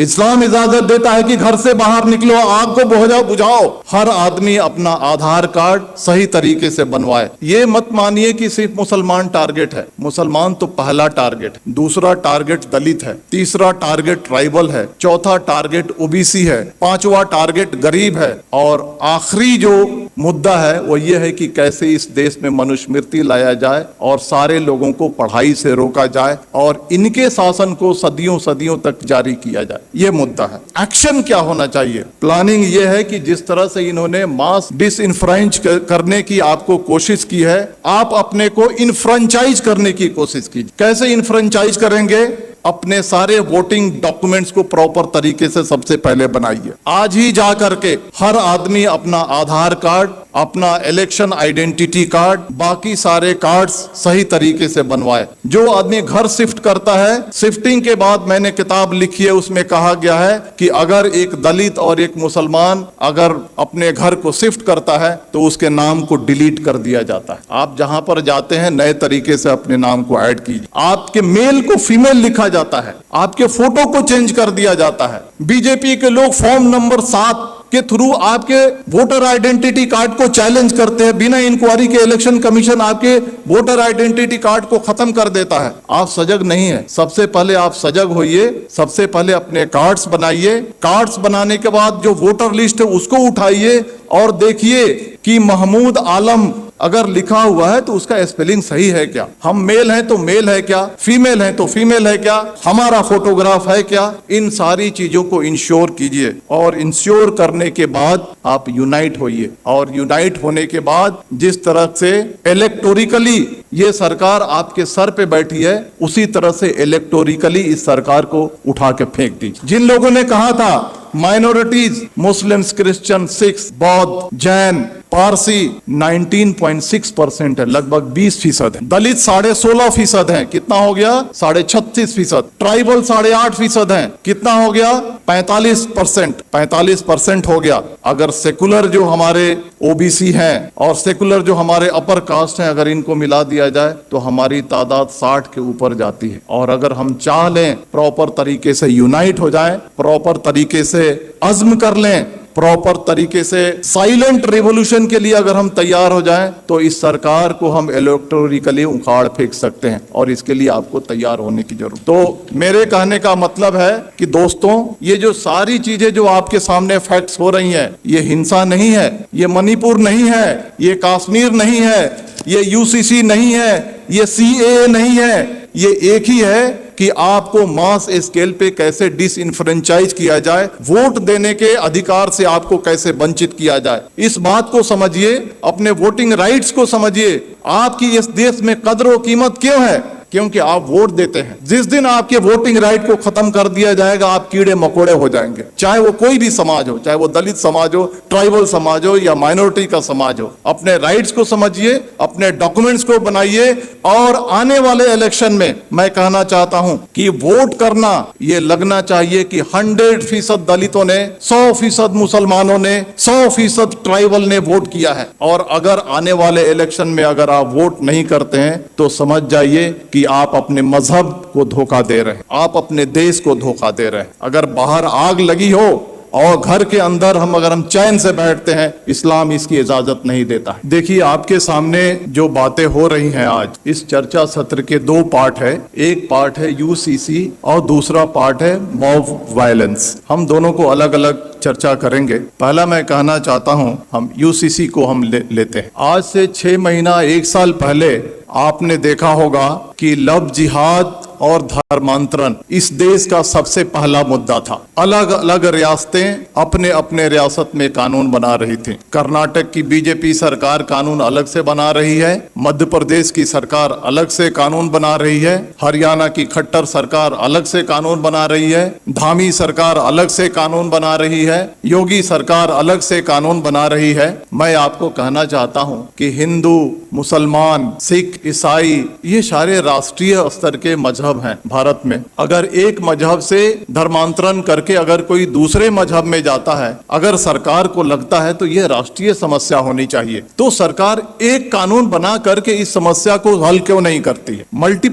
इस्लाम इजाजत देता है कि घर से बाहर निकलो, आग को बुझाओ। हर आदमी अपना आधार कार्ड सही तरीके से बनवाए। ये मत मानिए कि सिर्फ मुसलमान टारगेट है। मुसलमान तो पहला टारगेट, दूसरा टारगेट दलित है, तीसरा टारगेट ट्राइबल है, चौथा टारगेट ओबीसी है, पांचवा टारगेट गरीब है, और आखिरी जो मुद्दा है वो ये है कि कैसे इस देश में मनुस्मृति लाया जाए और सारे लोगों को पढ़ाई से रोका जाए और इनके शासन को सदियों सदियों तक जारी किया जाए। ये मुद्दा है। एक्शन क्या होना चाहिए? प्लानिंग ये है कि जिस तरह से इन्होंने मास डिसइंफ्रेंच करने की आपको कोशिश की है, आप अपने को इनफ्रेंचाइज करने की कोशिश कीजिए। कैसे इनफ्रेंचाइज करेंगे? अपने सारे वोटिंग डॉक्यूमेंट्स को प्रॉपर तरीके से सबसे पहले बनाइए। आज ही जा करके हर आदमी अपना आधार कार्ड, अपना इलेक्शन आइडेंटिटी कार्ड, बाकी सारे कार्ड्स सही तरीके से बनवाए। जो आदमी घर शिफ्ट करता है, शिफ्टिंग के बाद मैंने किताब लिखी है, उसमें कहा गया है कि अगर एक दलित और एक मुसलमान अगर अपने घर को शिफ्ट करता है तो उसके नाम को डिलीट कर दिया जाता है। आप जहां पर जाते हैं नए तरीके से अपने नाम को ऐड कीजिए। आपके मेल को फीमेल लिखा जाता है, आपके फोटो को चेंज कर दिया जाता है। बीजेपी के लोग फॉर्म नंबर 7 के थ्रू आपके वोटर आइडेंटिटी कार्ड को चैलेंज करते हैं। बिना इंक्वायरी के इलेक्शन कमीशन आपके वोटर आइडेंटिटी कार्ड को खत्म कर देता है। आप सजग नहीं है। सबसे पहले आप सजग होइए। सबसे पहले अपने कार्ड्स बनाइए। कार्ड्स बनाने के बाद जो वोटर लिस्ट है उसको उठाइए और देखिए कि महमूद आलम अगर लिखा हुआ है तो उसका स्पेलिंग सही है क्या? हम मेल हैं तो मेल है क्या? फीमेल हैं तो फीमेल है क्या? हमारा फोटोग्राफ है क्या? इन सारी चीजों को इंश्योर कीजिए और इंश्योर करने के बाद आप यूनाइट होइए। और यूनाइट होने के बाद जिस तरह से इलेक्टोरिकली ये सरकार आपके सर पे बैठी है, उसी तरह से इलेक्टोरिकली इस सरकार को उठा के फेंक दीजिए। जिन लोगों ने कहा था माइनॉरिटीज, मुस्लिम्स, क्रिश्चियन, सिख, बौद्ध, जैन, पारसी 19.6% है, लगभग 20% है। दलित 16.5% है, कितना हो गया? 36.5%। ट्राइबल 8.5% है, कितना हो गया? 45% हो गया। अगर सेकुलर जो हमारे ओबीसी हैं और सेकुलर जो हमारे अपर कास्ट हैं, अगर इनको मिला दिया जाए तो हमारी तादाद 60 के ऊपर जाती है। और अगर हम चाह लें प्रॉपर तरीके से यूनाइट हो जाएं, प्रॉपर तरीके से अज़्म कर लें, प्रॉपर तरीके से साइलेंट रिवॉल्यूशन के लिए अगर हम तैयार हो जाएं, तो इस सरकार को हम इलेक्टोरिकली उखाड़ फेंक सकते हैं। और इसके लिए आपको तैयार होने की जरूरत। तो मेरे कहने का मतलब है कि दोस्तों, ये जो सारी चीजें जो आपके सामने फैक्ट्स हो रही हैं, ये हिंसा नहीं है, ये मणिपुर नहीं है, ये कश्मीर नहीं है, ये यूसीसी नहीं है, ये सीएए नहीं है। ये एक ही है कि आपको मास स्केल पे कैसे डिसइंफ्रेंचाइज किया जाए, वोट देने के अधिकार से आपको कैसे वंचित किया जाए। इस बात को समझिए, अपने वोटिंग राइट्स को समझिए। आपकी इस देश में कदर और कीमत क्यों है? क्योंकि आप वोट देते हैं। जिस दिन आपके वोटिंग राइट को खत्म कर दिया जाएगा, आप कीड़े मकोड़े हो जाएंगे। चाहे वो कोई भी समाज हो, चाहे वो दलित समाज हो, ट्राइबल समाज हो या माइनॉरिटी का समाज हो। अपने राइट्स को समझिए, अपने डॉक्यूमेंट्स को बनाइए। और आने वाले इलेक्शन में मैं कहना चाहता हूं कि वोट करना ये लगना चाहिए कि 100% दलितों ने, 100% मुसलमानों ने, 100% ट्राइबल ने वोट किया है। और अगर आने वाले इलेक्शन में अगर आप वोट नहीं करते हैं तो समझ जाइए कि आप अपने मजहब को धोखा दे रहे हैं, आप अपने देश को धोखा दे रहे हैं। अगर बाहर आग लगी हो और घर के अंदर अगर हम चैन से बैठते हैं, इस्लाम इसकी इजाजत नहीं देता है। देखिए, आपके सामने जो बातें हो रही हैं आज, इस चर्चा सत्र के 2 पार्ट है। एक पार्ट है यूसीसी और दूसरा पार्ट है मॉब वायलेंस। हम दोनों को अलग अलग चर्चा करेंगे। पहला मैं कहना चाहता हूं, हम यूसीसी को हम लेते हैं। आज से 6 महीना 1 साल पहले आपने देखा होगा कि लव जिहाद और धर्मांतरण इस देश का सबसे पहला मुद्दा था। अलग अलग रियासतें अपने अपने रियासत में कानून बना रही थी। कर्नाटक की बीजेपी सरकार कानून अलग से बना रही है, मध्य प्रदेश की सरकार अलग से कानून बना रही है, हरियाणा की खट्टर सरकार अलग से कानून बना रही है, धामी सरकार अलग से कानून बना रही है, योगी सरकार अलग से कानून बना रही है। मैं आपको कहना चाहता हूं कि हिंदू, मुसलमान, सिख, ईसाई ये सारे राष्ट्रीय स्तर के मजहब हैं भारत में। अगर एक मजहब से धर्मांतरण करके अगर कोई दूसरे मजहब में जाता है, अगर सरकार को लगता है तो यह राष्ट्रीय समस्या होनी चाहिए, तो सरकार एक कानून बना करके इस समस्या को हल क्यों नहीं करती है?